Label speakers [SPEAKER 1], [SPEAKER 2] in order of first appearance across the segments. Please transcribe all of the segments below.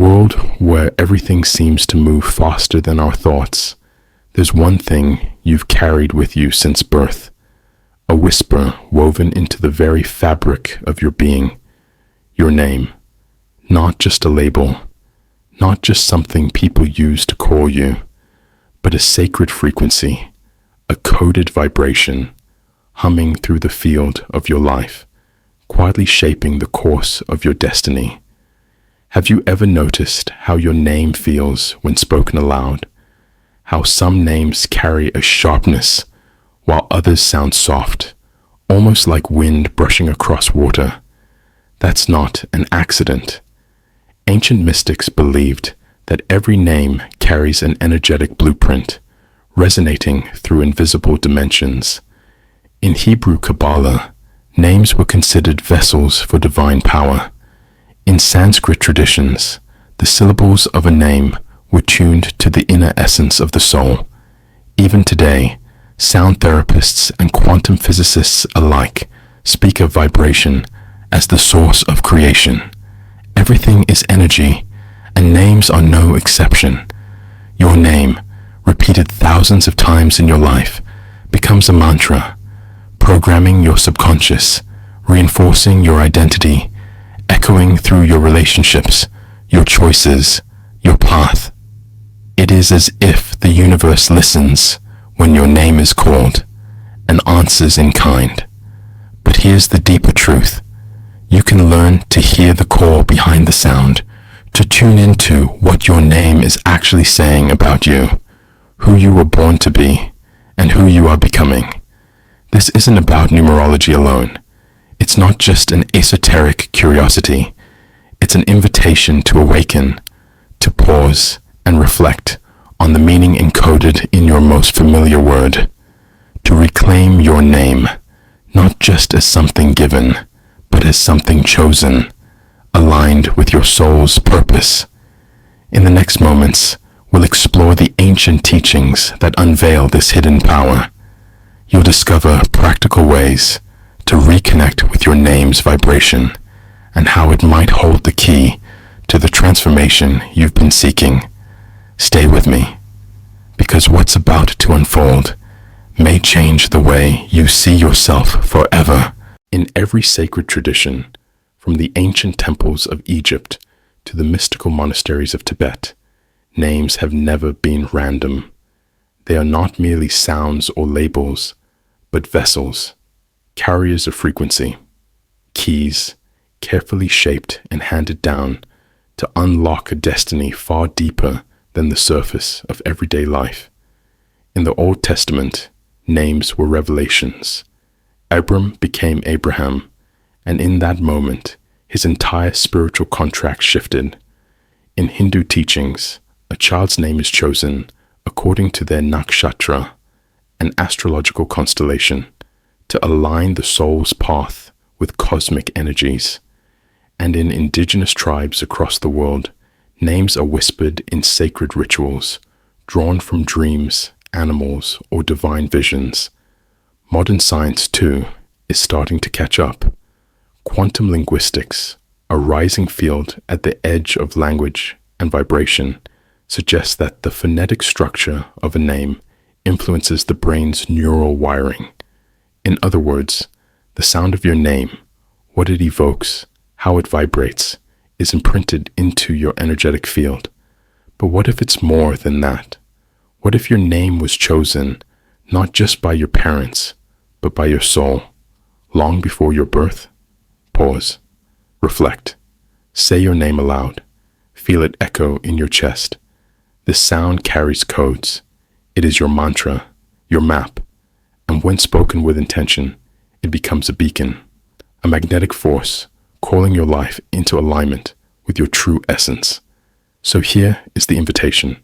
[SPEAKER 1] world where everything seems to move faster than our thoughts, there's one thing you've carried with you since birth, a whisper woven into the very fabric of your being, your name, not just a label, not just something people use to call you, but a sacred frequency, a coded vibration, humming through the field of your life, quietly shaping the course of your destiny. Have you ever noticed how your name feels when spoken aloud? How some names carry a sharpness, while others sound soft, almost like wind brushing across water. That's not an accident. Ancient mystics believed that every name carries an energetic blueprint, resonating through invisible dimensions. In Hebrew Kabbalah, names were considered vessels for divine power. In Sanskrit traditions, the syllables of a name were tuned to the inner essence of the soul. Even today, sound therapists and quantum physicists alike speak of vibration as the source of creation. Everything is energy, and names are no exception. Your name, repeated thousands of times in your life, becomes a mantra, programming your subconscious, reinforcing your identity, echoing through your relationships, your choices, your path. It is as if the universe listens when your name is called and answers in kind. But here's the deeper truth. You can learn to hear the call behind the sound, to tune into what your name is actually saying about you, who you were born to be, and who you are becoming. This isn't about numerology alone. It's not just an esoteric curiosity. It's an invitation to awaken, to pause and reflect on the meaning encoded in your most familiar word, to reclaim your name, not just as something given, but as something chosen, aligned with your soul's purpose. In the next moments, we'll explore the ancient teachings that unveil this hidden power. You'll discover practical ways to reconnect with your name's vibration and how it might hold the key to the transformation you've been seeking. Stay with me, because what's about to unfold may change the way you see yourself forever. In every sacred tradition, from the ancient temples of Egypt to the mystical monasteries of Tibet, names have never been random. They are not merely sounds or labels, but vessels, carriers of frequency, keys carefully shaped and handed down to unlock a destiny far deeper than the surface of everyday life. In the Old Testament, names were revelations. Abram became Abraham, and in that moment, his entire spiritual contract shifted. In Hindu teachings, a child's name is chosen according to their nakshatra, an astrological constellation, to align the soul's path with cosmic energies. And in indigenous tribes across the world, names are whispered in sacred rituals, drawn from dreams, animals, or divine visions. Modern science, too, is starting to catch up. Quantum linguistics, a rising field at the edge of language and vibration, suggests that the phonetic structure of a name influences the brain's neural wiring. In other words, the sound of your name, what it evokes, how it vibrates, is imprinted into your energetic field. But what if it's more than that? What if your name was chosen not just by your parents, but by your soul, long before your birth? Pause. Reflect. Say your name aloud. Feel it echo in your chest. This sound carries codes. It is your mantra, your map, and when spoken with intention, it becomes a beacon, a magnetic force calling your life into alignment with your true essence. So here is the invitation.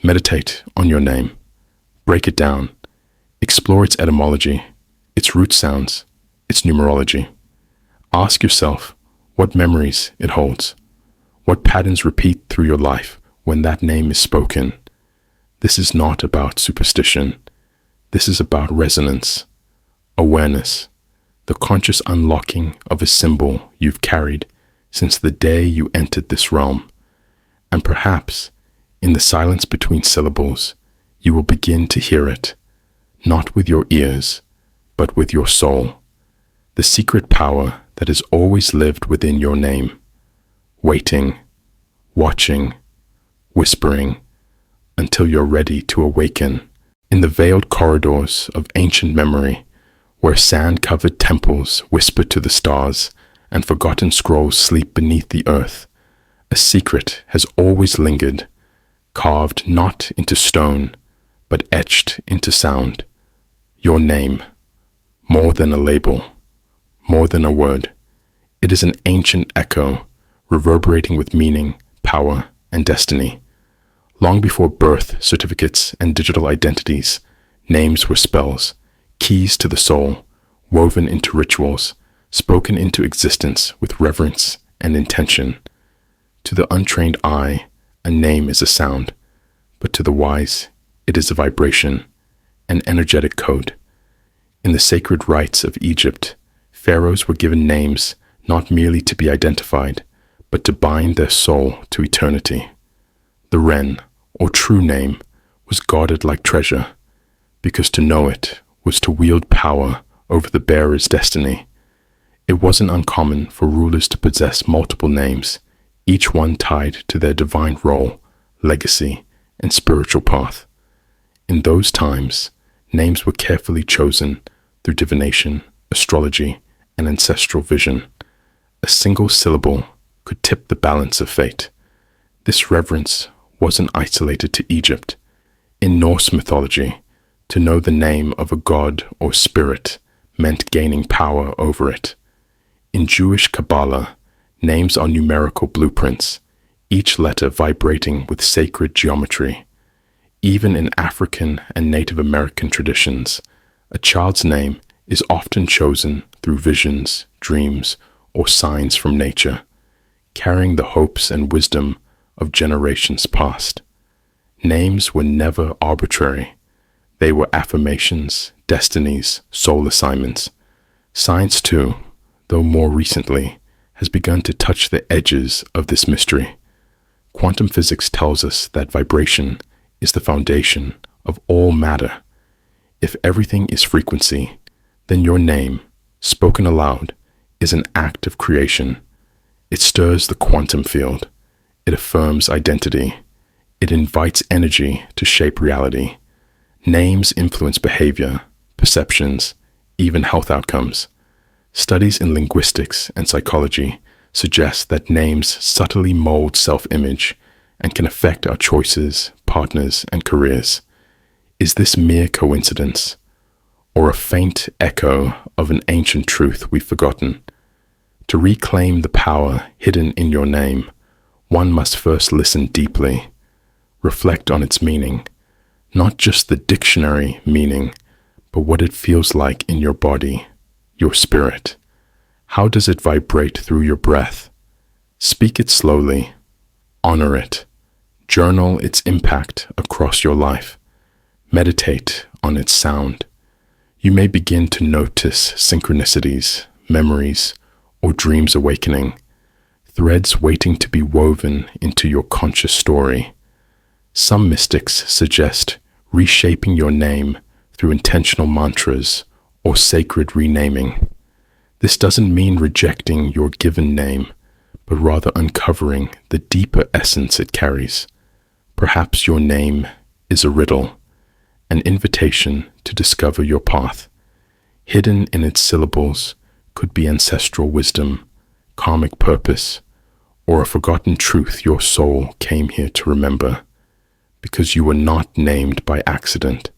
[SPEAKER 1] Meditate on your name. Break it down. Explore its etymology, its root sounds, its numerology. Ask yourself what memories it holds, what patterns repeat through your life when that name is spoken. This is not about superstition. This is about resonance, awareness, the conscious unlocking of a symbol you've carried since the day you entered this realm. And perhaps, in the silence between syllables, you will begin to hear it, not with your ears, but with your soul, the secret power that has always lived within your name, waiting, watching, whispering, until you're ready to awaken. In the veiled corridors of ancient memory, where sand-covered temples whisper to the stars and forgotten scrolls sleep beneath the earth, a secret has always lingered, carved not into stone, but etched into sound. Your name, more than a label, more than a word. It is an ancient echo, reverberating with meaning, power, and destiny. Long before birth certificates and digital identities, names were spells, keys to the soul, woven into rituals, spoken into existence with reverence and intention. To the untrained eye, a name is a sound, but to the wise, it is a vibration, an energetic code. In the sacred rites of Egypt, pharaohs were given names not merely to be identified, but to bind their soul to eternity. The Ren, or true name, was guarded like treasure, because to know it was to wield power over the bearer's destiny. It wasn't uncommon for rulers to possess multiple names, each one tied to their divine role, legacy, and spiritual path. In those times, names were carefully chosen through divination, astrology, and ancestral vision. A single syllable could tip the balance of fate. This reverence wasn't isolated to Egypt. In Norse mythology, to know the name of a god or spirit meant gaining power over it. In Jewish Kabbalah, names are numerical blueprints, each letter vibrating with sacred geometry. Even in African and Native American traditions, a child's name is often chosen through visions, dreams, or signs from nature, carrying the hopes and wisdom of generations past. Names were never arbitrary. They were affirmations, destinies, soul assignments. Science, too, though more recently, has begun to touch the edges of this mystery. Quantum physics tells us that vibration is the foundation of all matter. If everything is frequency, then your name, spoken aloud, is an act of creation. It stirs the quantum field. It affirms identity. It invites energy to shape reality. Names influence behavior, perceptions, even health outcomes. Studies in linguistics and psychology suggest that names subtly mold self-image and can affect our choices, partners, and careers. Is this mere coincidence, or a faint echo of an ancient truth we've forgotten? To reclaim the power hidden in your name, one must first listen deeply, reflect on its meaning, not just the dictionary meaning, but what it feels like in your body, your spirit. How does it vibrate through your breath? Speak it slowly, honor it, journal its impact across your life, meditate on its sound. You may begin to notice synchronicities, memories, or dreams awakening, threads waiting to be woven into your conscious story. Some mystics suggest reshaping your name through intentional mantras or sacred renaming. This doesn't mean rejecting your given name, but rather uncovering the deeper essence it carries. Perhaps your name is a riddle, an invitation to discover your path. Hidden in its syllables could be ancestral wisdom, karmic purpose, or a forgotten truth your soul came here to remember. Because you were not named by accident.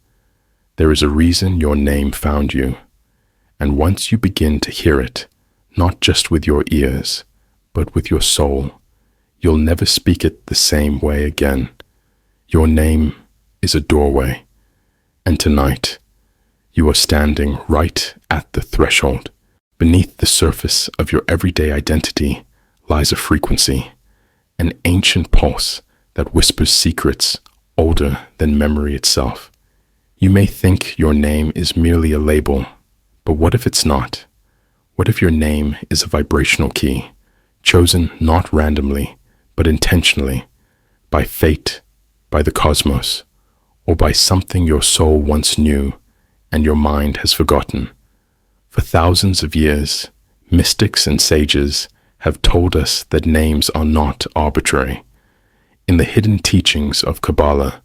[SPEAKER 1] There is a reason your name found you. And once you begin to hear it, not just with your ears, but with your soul, you'll never speak it the same way again. Your name is a doorway, and tonight you are standing right at the threshold. Beneath the surface of your everyday identity lies a frequency, an ancient pulse that whispers secrets older than memory itself. You may think your name is merely a label, but what if it's not? What if your name is a vibrational key, chosen not randomly, but intentionally, by fate, by the cosmos, or by something your soul once knew and your mind has forgotten. For thousands of years, mystics and sages have told us that names are not arbitrary. In the hidden teachings of Kabbalah,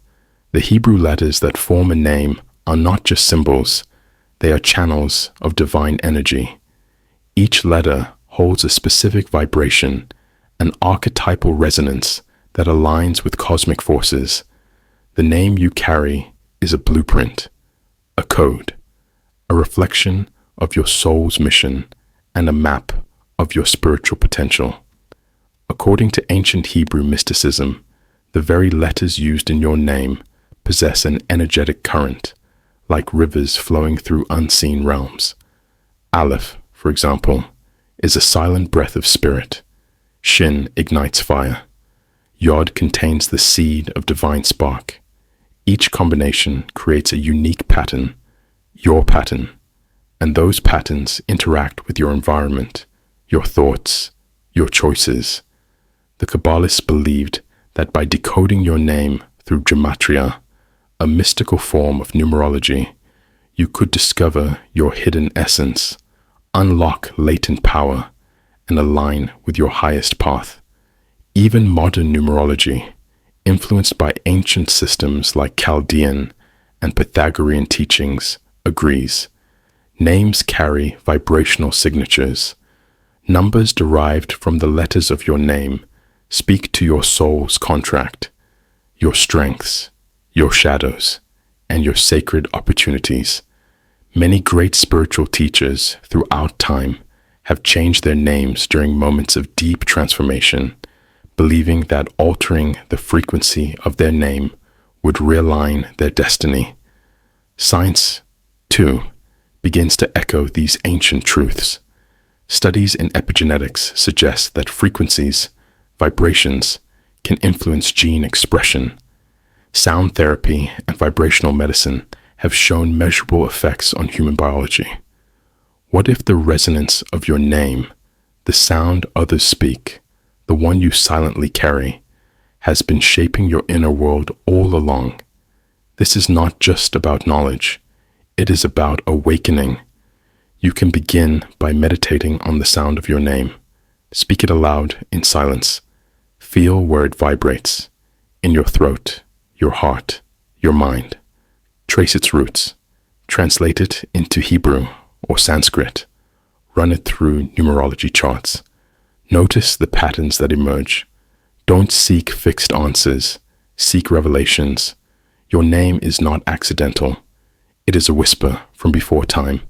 [SPEAKER 1] the Hebrew letters that form a name are not just symbols, they are channels of divine energy. Each letter holds a specific vibration, an archetypal resonance that aligns with cosmic forces. The name you carry is a blueprint, a code, a reflection of your soul's mission, and a map of your spiritual potential. According to ancient Hebrew mysticism, the very letters used in your name possess an energetic current, like rivers flowing through unseen realms. Aleph, for example, is a silent breath of spirit. Shin ignites fire. Yod contains the seed of divine spark. Each combination creates a unique pattern, your pattern, and those patterns interact with your environment, your thoughts, your choices. The Kabbalists believed that by decoding your name through gematria, a mystical form of numerology, you could discover your hidden essence, unlock latent power, and align with your highest path. Even modern numerology, influenced by ancient systems like Chaldean and Pythagorean teachings, agrees. Names carry vibrational signatures. Numbers derived from the letters of your name speak to your soul's contract, your strengths, your shadows, and your sacred opportunities. Many great spiritual teachers throughout time have changed their names during moments of deep transformation, believing that altering the frequency of their name would realign their destiny. Science, too, begins to echo these ancient truths. Studies in epigenetics suggest that frequencies, vibrations, can influence gene expression. Sound therapy and vibrational medicine have shown measurable effects on human biology. What if the resonance of your name, the sound others speak, the one you silently carry, has been shaping your inner world all along? This is not just about knowledge. It is about awakening. You can begin by meditating on the sound of your name. Speak it aloud in silence. Feel where it vibrates, in your throat, your heart, your mind. Trace its roots. Translate it into Hebrew or Sanskrit. Run it through numerology charts. Notice the patterns that emerge. Don't seek fixed answers. Seek revelations. Your name is not accidental. It is a whisper from before time,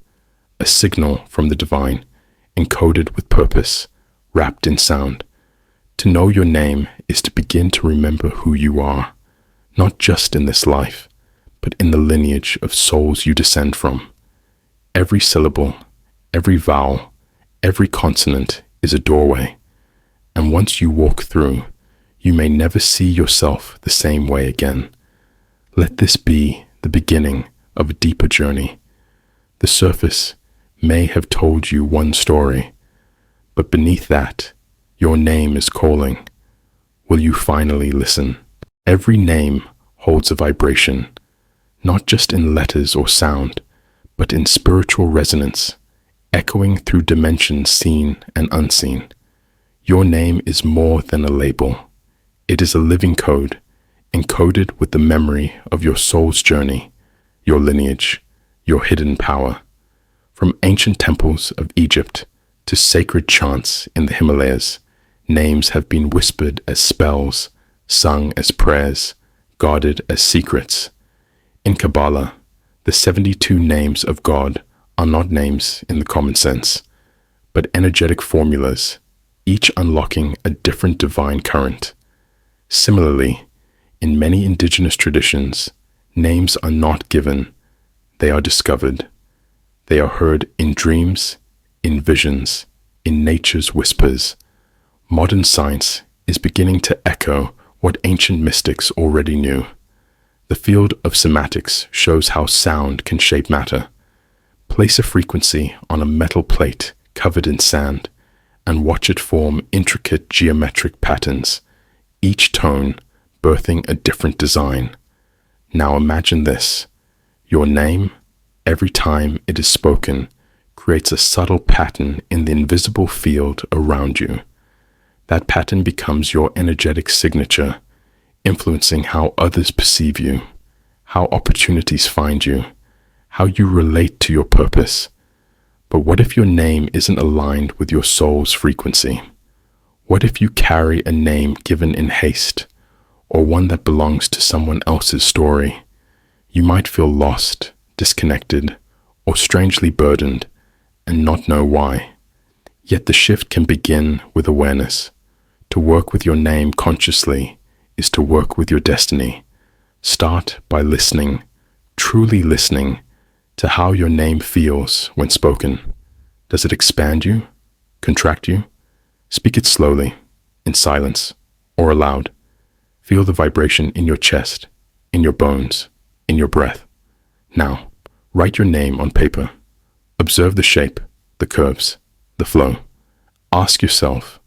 [SPEAKER 1] a signal from the divine, encoded with purpose, wrapped in sound. To know your name is to begin to remember who you are, not just in this life, but in the lineage of souls you descend from. Every syllable, every vowel, every consonant is a doorway, and once you walk through, you may never see yourself the same way again. Let this be the beginning of a deeper journey. The surface may have told you one story, but beneath that, your name is calling. Will you finally listen? Every name holds a vibration, not just in letters or sound, but in spiritual resonance, echoing through dimensions seen and unseen. Your name is more than a label. It is a living code, encoded with the memory of your soul's journey, your lineage, your hidden power. From ancient temples of Egypt to sacred chants in the Himalayas, names have been whispered as spells, sung as prayers, guarded as secrets. In Kabbalah, the 72 names of God are not names in the common sense, but energetic formulas, each unlocking a different divine current. Similarly, in many indigenous traditions, names are not given, they are discovered. They are heard in dreams, in visions, in nature's whispers. Modern science is beginning to echo what ancient mystics already knew. The field of semantics shows how sound can shape matter. Place a frequency on a metal plate covered in sand and watch it form intricate geometric patterns. Each tone, birthing a different design. Now imagine this. Your name, every time it is spoken, creates a subtle pattern in the invisible field around you. That pattern becomes your energetic signature, influencing how others perceive you, how opportunities find you, how you relate to your purpose. But what if your name isn't aligned with your soul's frequency? What if you carry a name given in haste, or one that belongs to someone else's story? You might feel lost, disconnected, or strangely burdened, and not know why. Yet the shift can begin with awareness. To work with your name consciously is to work with your destiny. Start by listening, truly listening, to how your name feels when spoken. Does it expand you? Contract you? Speak it slowly, in silence, or aloud. Feel the vibration in your chest, in your bones, in your breath. Now, write your name on paper. Observe the shape, the curves, the flow. Ask yourself,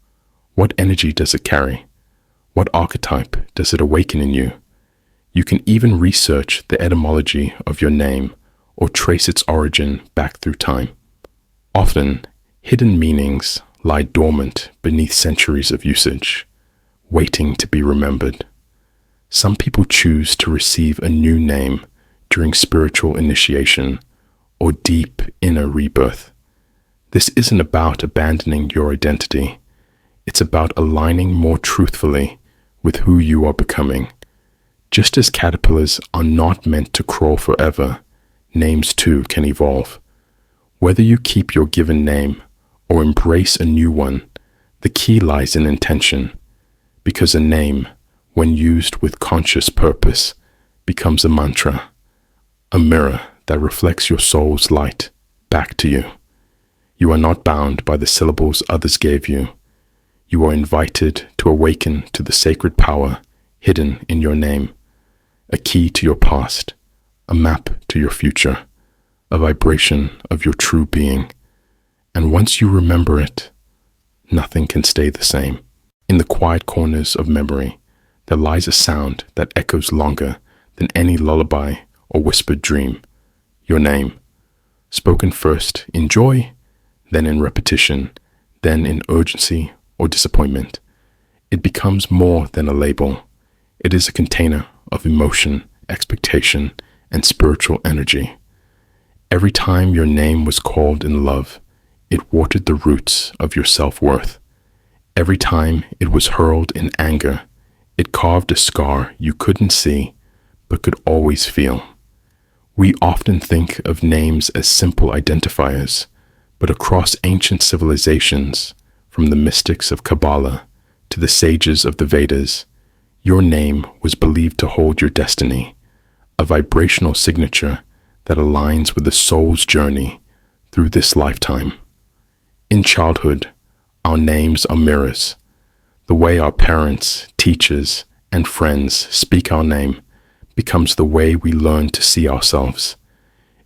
[SPEAKER 1] what energy does it carry? What archetype does it awaken in you? You can even research the etymology of your name or trace its origin back through time. Often, hidden meanings lie dormant beneath centuries of usage, waiting to be remembered. Some people choose to receive a new name during spiritual initiation or deep inner rebirth. This isn't about abandoning your identity. It's about aligning more truthfully with who you are becoming. Just as caterpillars are not meant to crawl forever, names too can evolve. Whether you keep your given name or embrace a new one, the key lies in intention, because a name, when used with conscious purpose, becomes a mantra, a mirror that reflects your soul's light back to you. You are not bound by the syllables others gave you. You are invited to awaken to the sacred power hidden in your name, a key to your past, a map to your future, a vibration of your true being. And once you remember it, nothing can stay the same. In the quiet corners of memory, there lies a sound that echoes longer than any lullaby or whispered dream. Your name, spoken first in joy, then in repetition, then in urgency or disappointment. It becomes more than a label. It is a container of emotion, expectation, and spiritual energy. Every time your name was called in love, it watered the roots of your self-worth. Every time it was hurled in anger, it carved a scar you couldn't see, but could always feel. We often think of names as simple identifiers, but across ancient civilizations, from the mystics of Kabbalah to the sages of the Vedas, your name was believed to hold your destiny, a vibrational signature that aligns with the soul's journey through this lifetime. In childhood, our names are mirrors. The way our parents, teachers, and friends speak our name becomes the way we learn to see ourselves.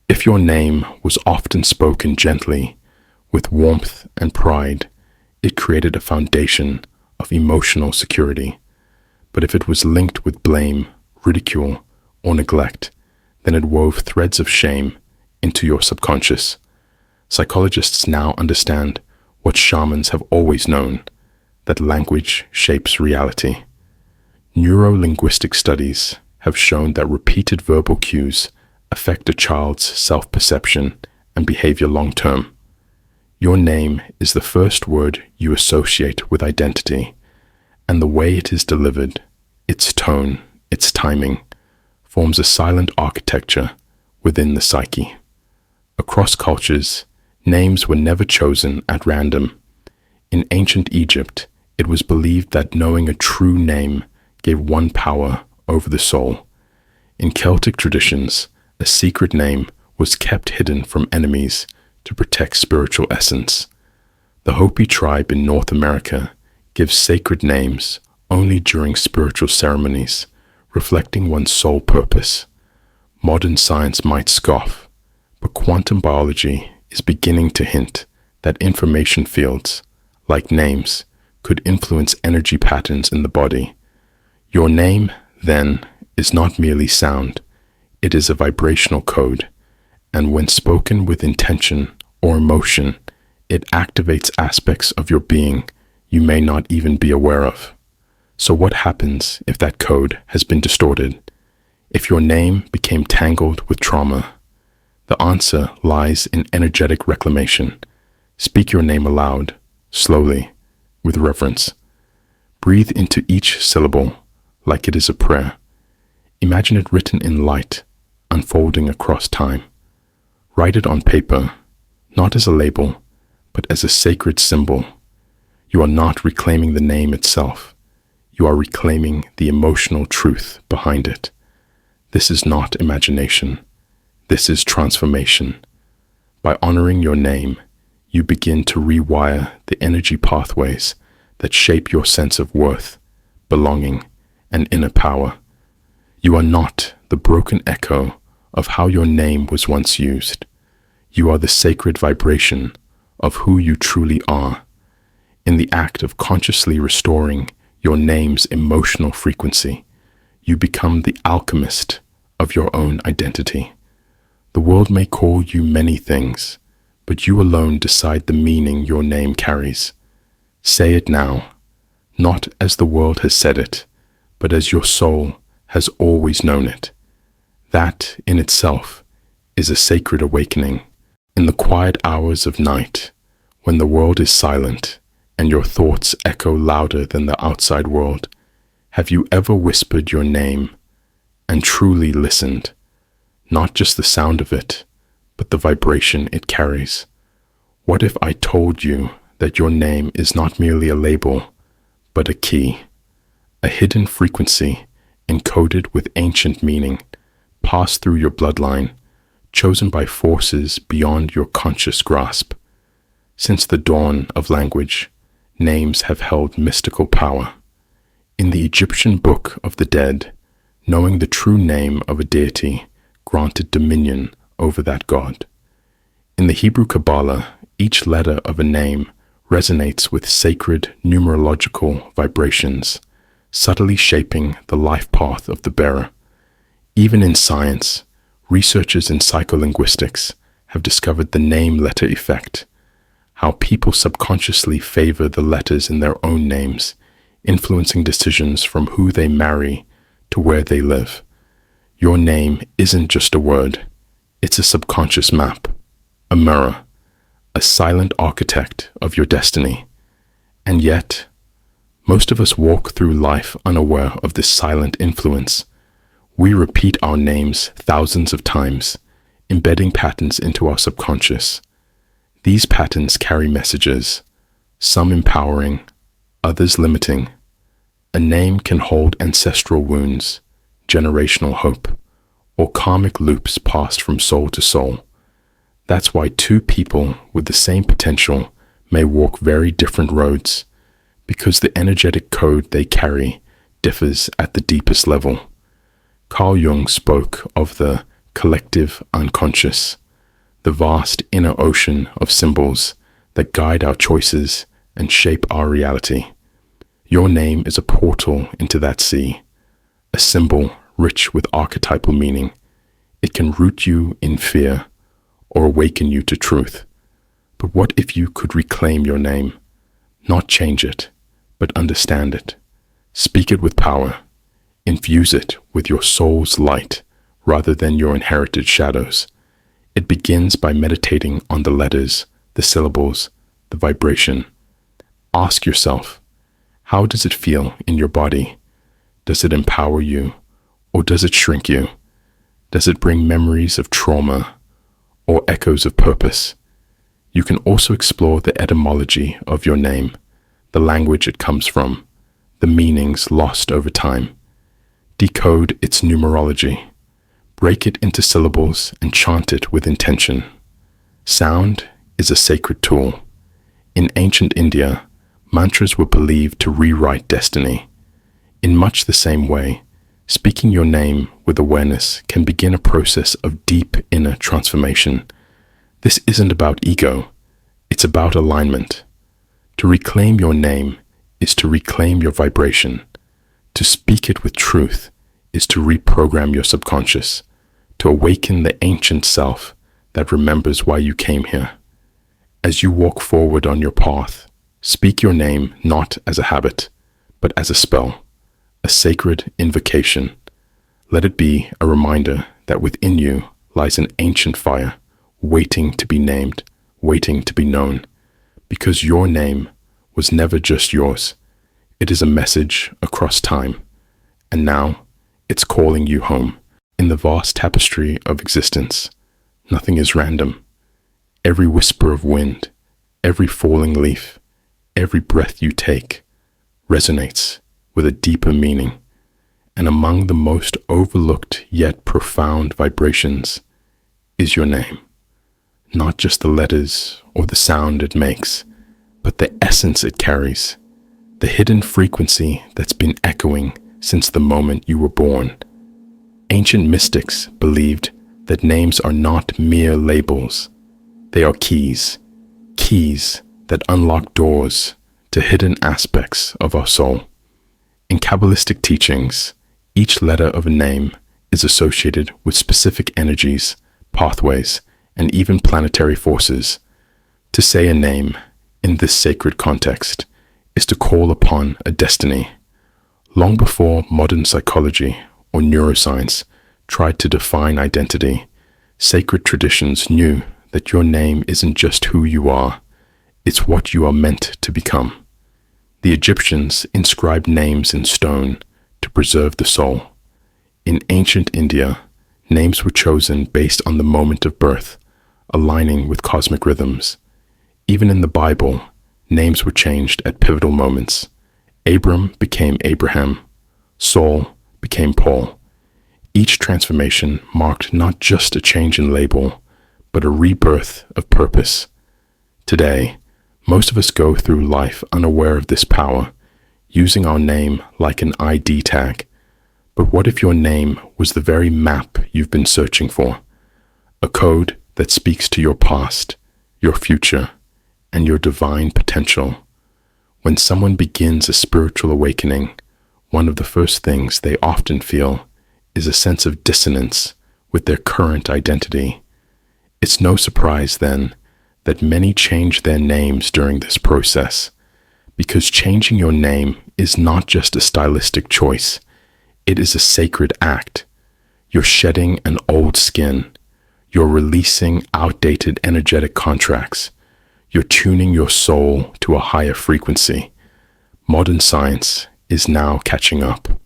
[SPEAKER 1] If your name was often spoken gently, with warmth and pride, it created a foundation of emotional security. But if it was linked with blame, ridicule, or neglect, then it wove threads of shame into your subconscious. Psychologists now understand what shamans have always known, that language shapes reality. Neuro-linguistic studies have shown that repeated verbal cues affect a child's self-perception and behavior long-term. Your name is the first word you associate with identity, and the way it is delivered, its tone, its timing, forms a silent architecture within the psyche. Across cultures, names were never chosen at random. In ancient Egypt, it was believed that knowing a true name gave one power over the soul. In Celtic traditions, a secret name was kept hidden from enemies to protect spiritual essence. The Hopi tribe in North America gives sacred names only during spiritual ceremonies, reflecting one's soul purpose. Modern science might scoff, but quantum biology is beginning to hint that information fields, like names, could influence energy patterns in the body. Your name then, is not merely sound, it is a vibrational code, and when spoken with intention or emotion, it activates aspects of your being you may not even be aware of. So what happens if that code has been distorted? If your name became tangled with trauma? The answer lies in energetic reclamation. Speak your name aloud, slowly, with reverence. Breathe into each syllable like it is a prayer. Imagine it written in light, unfolding across time. Write it on paper, not as a label, but as a sacred symbol. You are not reclaiming the name itself. You are reclaiming the emotional truth behind it. This is not imagination. This is transformation. By honoring your name, you begin to rewire the energy pathways that shape your sense of worth, belonging, and inner power. You are not the broken echo of how your name was once used. You are the sacred vibration of who you truly are. In the act of consciously restoring your name's emotional frequency, you become the alchemist of your own identity. The world may call you many things, but you alone decide the meaning your name carries. Say it now, not as the world has said it, but as your soul has always known it. That, in itself, is a sacred awakening. In the quiet hours of night, when the world is silent and your thoughts echo louder than the outside world, have you ever whispered your name and truly listened? Not just the sound of it, but the vibration it carries. What if I told you that your name is not merely a label, but a key, a hidden frequency encoded with ancient meaning, passed through your bloodline, chosen by forces beyond your conscious grasp? Since the dawn of language, names have held mystical power. In the Egyptian Book of the Dead, knowing the true name of a deity granted dominion over that god. In the Hebrew Kabbalah, each letter of a name resonates with sacred numerological vibrations, subtly shaping the life path of the bearer. Even in science, researchers in psycholinguistics have discovered the name-letter effect, how people subconsciously favor the letters in their own names, influencing decisions from who they marry to where they live. Your name isn't just a word, it's a subconscious map, a mirror, a silent architect of your destiny. And yet, most of us walk through life unaware of this silent influence. We repeat our names thousands of times, embedding patterns into our subconscious. These patterns carry messages, some empowering, others limiting. A name can hold ancestral wounds, generational hope, or karmic loops passed from soul to soul. That's why two people with the same potential may walk very different roads, because the energetic code they carry differs at the deepest level. Carl Jung spoke of the collective unconscious, the vast inner ocean of symbols that guide our choices and shape our reality. Your name is a portal into that sea, a symbol rich with archetypal meaning. It can root you in fear or awaken you to truth. But what if you could reclaim your name, not change it, but understand it? Speak it with power. Infuse it with your soul's light rather than your inherited shadows. It begins by meditating on the letters, the syllables, the vibration. Ask yourself, how does it feel in your body? Does it empower you, or does it shrink you? Does it bring memories of trauma or echoes of purpose? You can also explore the etymology of your name, the language it comes from, the meanings lost over time. Decode its numerology. Break it into syllables and chant it with intention. Sound is a sacred tool. In ancient India, mantras were believed to rewrite destiny. In much the same way, speaking your name with awareness can begin a process of deep inner transformation. This isn't about ego, it's about alignment. To reclaim your name is to reclaim your vibration. To speak it with truth is to reprogram your subconscious, to awaken the ancient self that remembers why you came here. As you walk forward on your path, speak your name not as a habit, but as a spell, a sacred invocation. Let it be a reminder that within you lies an ancient fire, waiting to be named, waiting to be known, because your name was never just yours. It is a message across time, and now it's calling you home. In the vast tapestry of existence, nothing is random. Every whisper of wind, every falling leaf, every breath you take resonates with a deeper meaning. And among the most overlooked yet profound vibrations is your name. Not just the letters or the sound it makes, but the essence it carries, the hidden frequency that's been echoing since the moment you were born. Ancient mystics believed that names are not mere labels. They are keys, keys that unlock doors to hidden aspects of our soul. In Kabbalistic teachings, each letter of a name is associated with specific energies, pathways, and even planetary forces. To say a name in this sacred context is to call upon a destiny. Long before modern psychology or neuroscience tried to define identity, sacred traditions knew that your name isn't just who you are, it's what you are meant to become. The Egyptians inscribed names in stone to preserve the soul. In ancient India, names were chosen based on the moment of birth, aligning with cosmic rhythms. Even in the Bible, names were changed at pivotal moments. Abram became Abraham. Saul became Paul. Each transformation marked not just a change in label, but a rebirth of purpose. Today, most of us go through life unaware of this power, using our name like an ID tag. But what if your name was the very map you've been searching for? A code that speaks to your past, your future, and your divine potential. When someone begins a spiritual awakening, one of the first things they often feel is a sense of dissonance with their current identity. It's no surprise, then, that many change their names during this process, because changing your name is not just a stylistic choice, it is a sacred act. You're shedding an old skin, you're releasing outdated energetic contracts, you're tuning your soul to a higher frequency. Modern science is now catching up.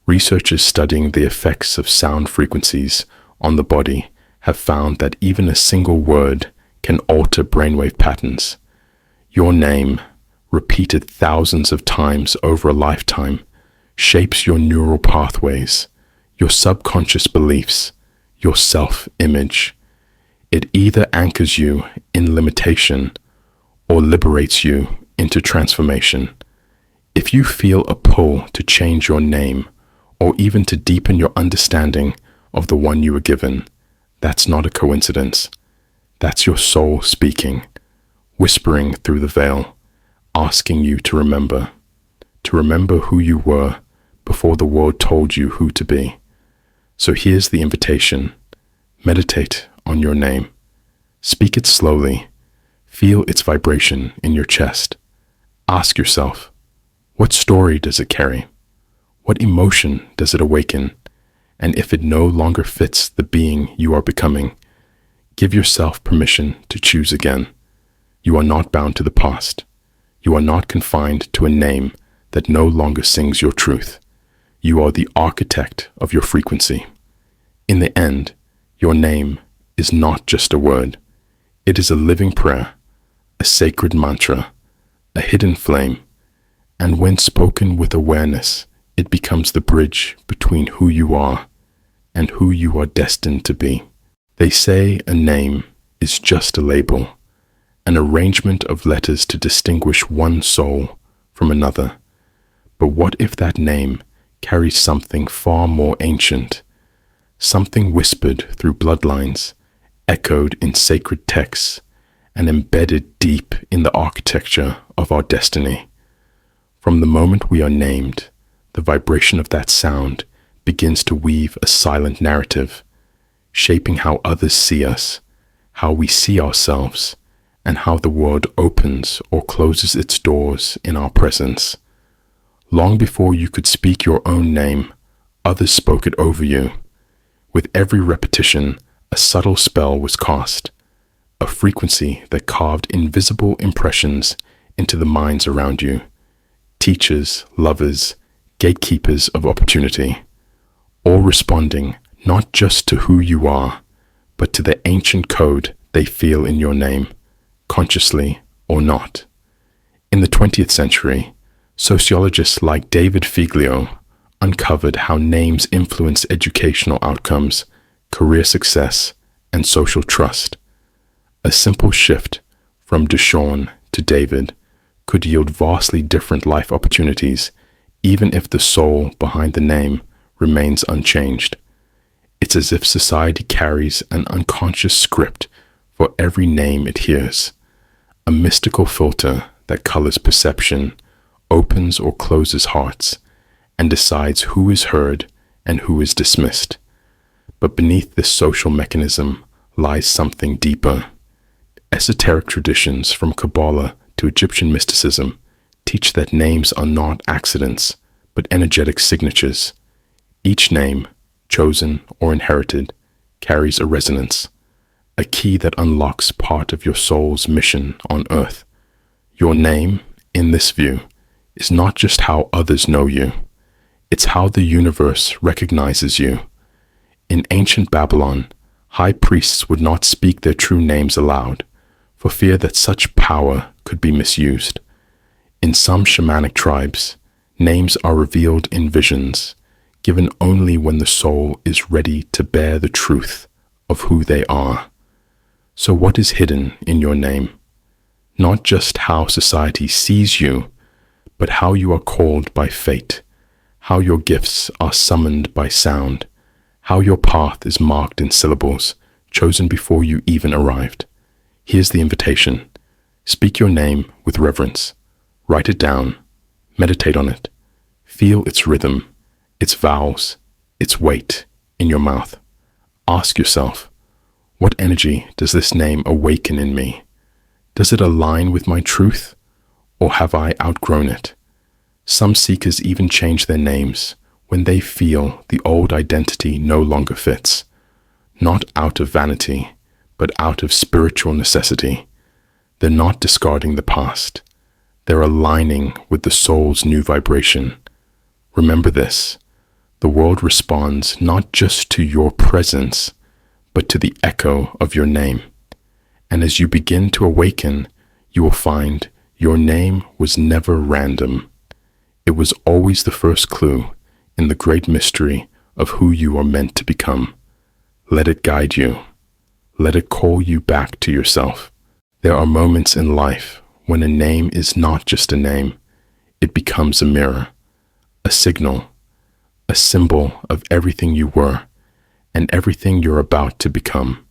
[SPEAKER 1] Researchers studying the effects of sound frequencies on the body have found that even a single word can alter brainwave patterns. Your name, repeated thousands of times over a lifetime, shapes your neural pathways, your subconscious beliefs, your self-image. It either anchors you in limitation or liberates you into transformation. If you feel a pull to change your name or even to deepen your understanding of the one you were given, that's not a coincidence. That's your soul speaking, whispering through the veil, asking you to remember who you were before the world told you who to be. So here's the invitation. Meditate on your name. Speak it slowly. Feel its vibration in your chest. Ask yourself, what story does it carry? What emotion does it awaken? And if it no longer fits the being you are becoming, give yourself permission to choose again. You are not bound to the past. You are not confined to a name that no longer sings your truth. You are the architect of your frequency. In the end, your name is not just a word. It is a living prayer, a sacred mantra, a hidden flame, and when spoken with awareness, it becomes the bridge between who you are and who you are destined to be. They say a name is just a label, an arrangement of letters to distinguish one soul from another. But what if that name carries something far more ancient, something whispered through bloodlines, echoed in sacred texts, and embedded deep in the architecture of our destiny? From the moment we are named, the vibration of that sound begins to weave a silent narrative, shaping how others see us, how we see ourselves, and how the world opens or closes its doors in our presence. Long before you could speak your own name, others spoke it over you. With every repetition, a subtle spell was cast, a frequency that carved invisible impressions into the minds around you. Teachers, lovers, gatekeepers of opportunity, all responding not just to who you are, but to the ancient code they feel in your name, consciously or not. In the 20th century, sociologists like David Figlio uncovered how names influence educational outcomes, career success, and social trust. A simple shift from Deshaun to David could yield vastly different life opportunities, even if the soul behind the name remains unchanged. It's as if society carries an unconscious script for every name it hears, a mystical filter that colors perception, opens or closes hearts, and decides who is heard and who is dismissed. But beneath this social mechanism lies something deeper. Esoteric traditions from Kabbalah to Egyptian mysticism teach that names are not accidents, but energetic signatures. Each name, chosen or inherited, carries a resonance, a key that unlocks part of your soul's mission on earth. Your name, in this view, is not just how others know you, it's how the universe recognizes you. In ancient Babylon, high priests would not speak their true names aloud, for fear that such power could be misused. In some shamanic tribes, names are revealed in visions, given only when the soul is ready to bear the truth of who they are. So what is hidden in your name? Not just how society sees you, but how you are called by fate, how your gifts are summoned by sound, how your path is marked in syllables, chosen before you even arrived. Here's the invitation. Speak your name with reverence. Write it down. Meditate on it. Feel its rhythm, its vowels, its weight in your mouth. Ask yourself, what energy does this name awaken in me? Does it align with my truth, or have I outgrown it? Some seekers even change their names when they feel the old identity no longer fits, not out of vanity, but out of spiritual necessity. They're not discarding the past. They're aligning with the soul's new vibration. Remember this, the world responds not just to your presence, but to the echo of your name. And as you begin to awaken, you will find your name was never random. It was always the first clue in the great mystery of who you are meant to become. Let it guide you. Let it call you back to yourself. There are moments in life when a name is not just a name. It becomes a mirror, a signal, a symbol of everything you were and everything you're about to become.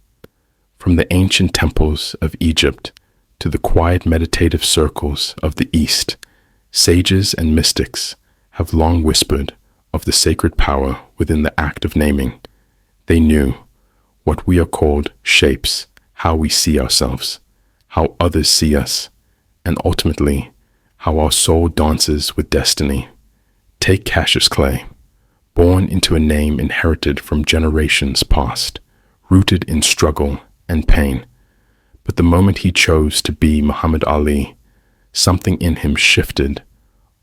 [SPEAKER 1] From the ancient temples of Egypt to the quiet meditative circles of the East, sages and mystics have long whispered of the sacred power within the act of naming. They knew what we are called shapes how we see ourselves, how others see us, and ultimately, how our soul dances with destiny. Take Cassius Clay, born into a name inherited from generations past, rooted in struggle and pain. But the moment he chose to be Muhammad Ali, something in him shifted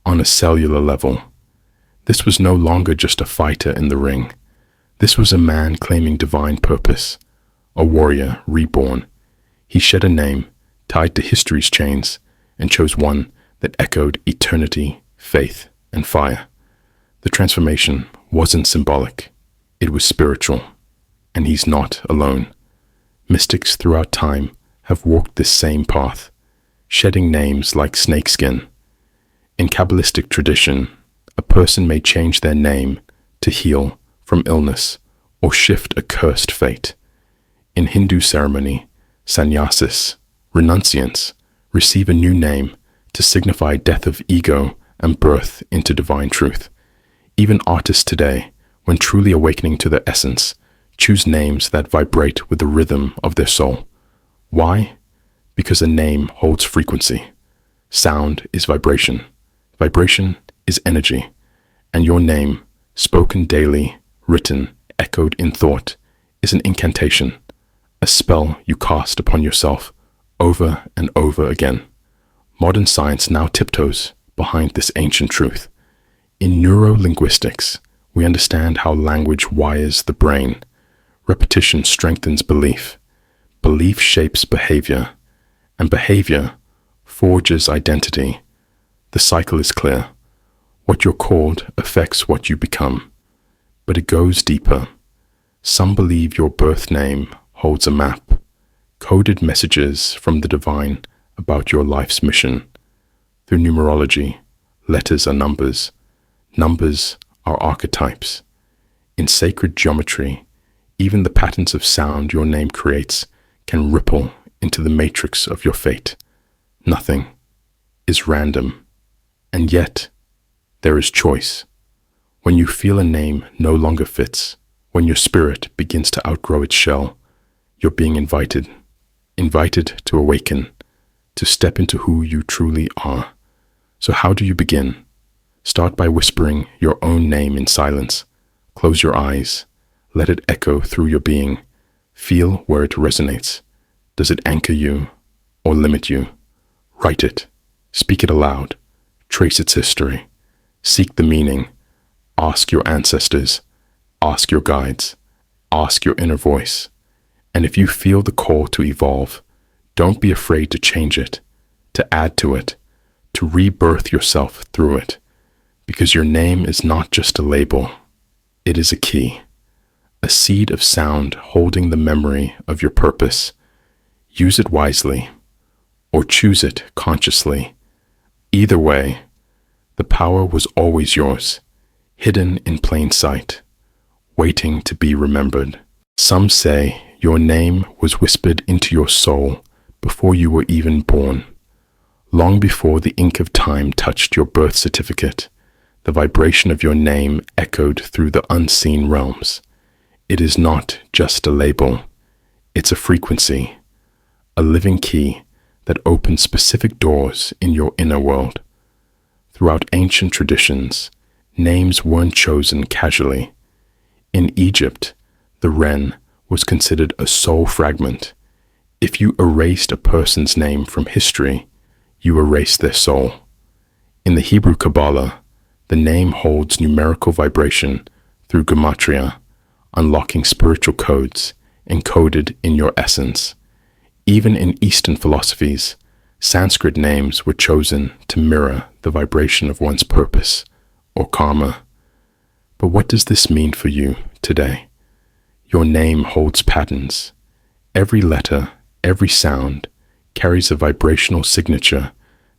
[SPEAKER 1] on a cellular level. This was no longer just a fighter in the ring. This was a man claiming divine purpose, a warrior reborn. He shed a name tied to history's chains and chose one that echoed eternity, faith, and fire. The transformation wasn't symbolic. It was spiritual. And he's not alone. Mystics throughout time have walked this same path, shedding names like snakeskin. In Kabbalistic tradition, a person may change their name to heal from illness or shift a cursed fate. In Hindu ceremony, sannyasis, renunciants, receive a new name to signify death of ego and birth into divine truth. Even artists today, When truly awakening to their essence, choose names that vibrate with the rhythm of their soul. Why? Because a name holds frequency. Sound is vibration. Vibration is energy. And your name, spoken daily, written, echoed in thought, is an incantation, a spell you cast upon yourself over and over again. Modern science now tiptoes behind this ancient truth. In neurolinguistics, we understand how language wires the brain. Repetition strengthens belief. Belief shapes behavior, and behavior forges identity. The cycle is clear. What you're called affects what you become. But it goes deeper. Some believe your birth name holds a map, coded messages from the divine about your life's mission. Through numerology, letters are numbers. Numbers are archetypes. In sacred geometry, even the patterns of sound your name creates can ripple into the matrix of your fate. Nothing is random, and yet there is choice. When you feel a name no longer fits, when your spirit begins to outgrow its shell, you're being invited to awaken, to step into who you truly are. So how do you begin? Start by whispering your own name in silence. Close your eyes. Let it echo through your being. Feel where it resonates. Does it anchor you or limit you? Write it. Speak it aloud. Trace its history. Seek the meaning. Ask your ancestors. Ask your guides. Ask your inner voice. And if you feel the call to evolve, don't be afraid to change it, to add to it, to rebirth yourself through it. Because your name is not just a label. It is a key. A seed of sound holding the memory of your purpose. Use it wisely, or choose it consciously. Either way, the power was always yours, hidden in plain sight, waiting to be remembered. Some say your name was whispered into your soul before you were even born. Long before the ink of time touched your birth certificate, the vibration of your name echoed through the unseen realms. It is not just a label. It's a frequency, a living key that opens specific doors in your inner world. Throughout ancient traditions, names weren't chosen casually. In Egypt, the Ren was considered a soul fragment. If you erased a person's name from history, you erased their soul. In the Hebrew Kabbalah, the name holds numerical vibration through gematria, unlocking spiritual codes encoded in your essence. Even in Eastern philosophies, Sanskrit names were chosen to mirror the vibration of one's purpose or karma. But what does this mean for you today? Your name holds patterns. Every letter, every sound carries a vibrational signature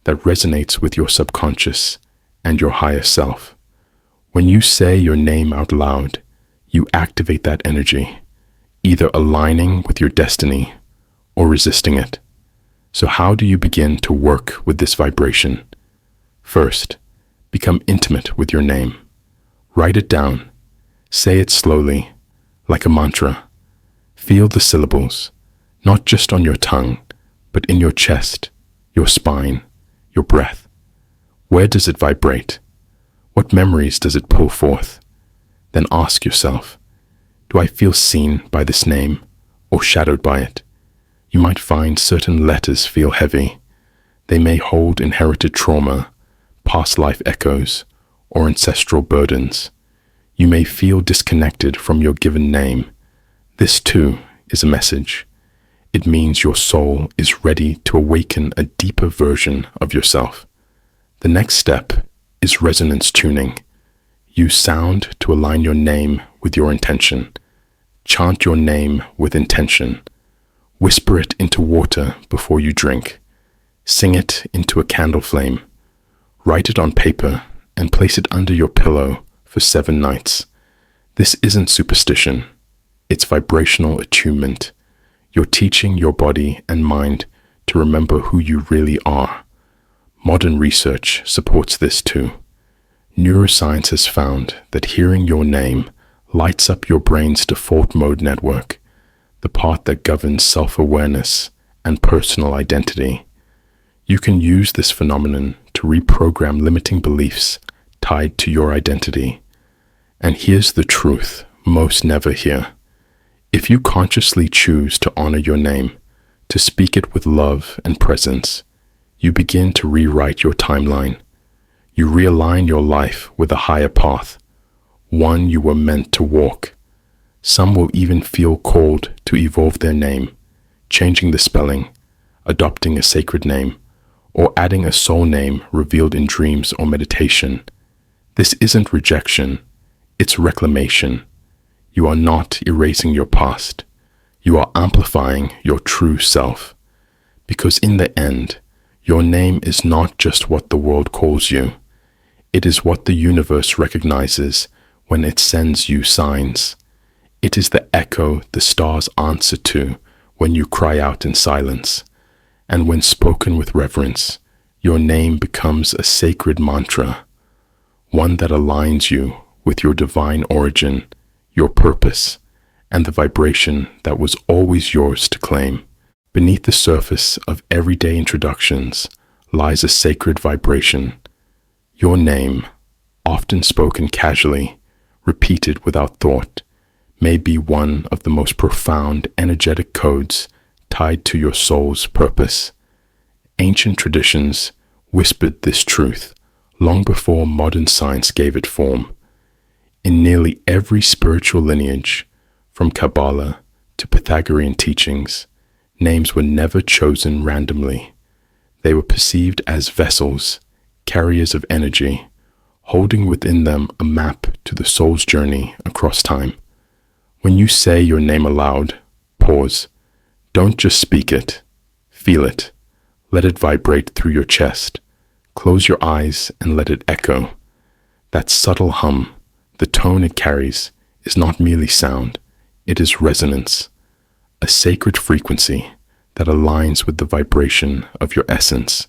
[SPEAKER 1] that resonates with your subconscious and your higher self. When you say your name out loud, you activate that energy, either aligning with your destiny or resisting it. So how do you begin to work with this vibration? First, become intimate with your name. Write it down. Say it slowly, like a mantra. Feel the syllables, not just on your tongue, but in your chest, your spine, your breath. Where does it vibrate? What memories does it pull forth? Then ask yourself, do I feel seen by this name or shadowed by it? You might find certain letters feel heavy. They may hold inherited trauma, past life echoes, or ancestral burdens. You may feel disconnected from your given name. This too is a message. It means your soul is ready to awaken a deeper version of yourself. The next step is resonance tuning. Use sound to align your name with your intention. Chant your name with intention. Whisper it into water before you drink. Sing it into a candle flame. Write it on paper and place it under your pillow for 7 nights. This isn't superstition. It's vibrational attunement. You're teaching your body and mind to remember who you really are. Modern research supports this too. Neuroscience has found that hearing your name lights up your brain's default mode network, the part that governs self-awareness and personal identity. You can use this phenomenon to reprogram limiting beliefs tied to your identity. And here's the truth most never hear. If you consciously choose to honor your name, to speak it with love and presence, you begin to rewrite your timeline. You realign your life with a higher path, one you were meant to walk. Some will even feel called to evolve their name, changing the spelling, adopting a sacred name, or adding a soul name revealed in dreams or meditation. This isn't rejection, it's reclamation. You are not erasing your past. You are amplifying your true self. Because in the end, your name is not just what the world calls you. It is what the universe recognizes when it sends you signs. It is the echo the stars answer to when you cry out in silence. And when spoken with reverence, your name becomes a sacred mantra, one that aligns you with your divine origin, your purpose, and the vibration that was always yours to claim. Beneath the surface of everyday introductions lies a sacred vibration. Your name, often spoken casually, repeated without thought, may be one of the most profound energetic codes tied to your soul's purpose. Ancient traditions whispered this truth long before modern science gave it form. In nearly every spiritual lineage, from Kabbalah to Pythagorean teachings, names were never chosen randomly. They were perceived as vessels, carriers of energy, holding within them a map to the soul's journey across time. When you say your name aloud, pause. Don't just speak it. Feel it. Let it vibrate through your chest. Close your eyes and let it echo. That subtle hum, the tone it carries, is not merely sound. It is resonance, a sacred frequency that aligns with the vibration of your essence.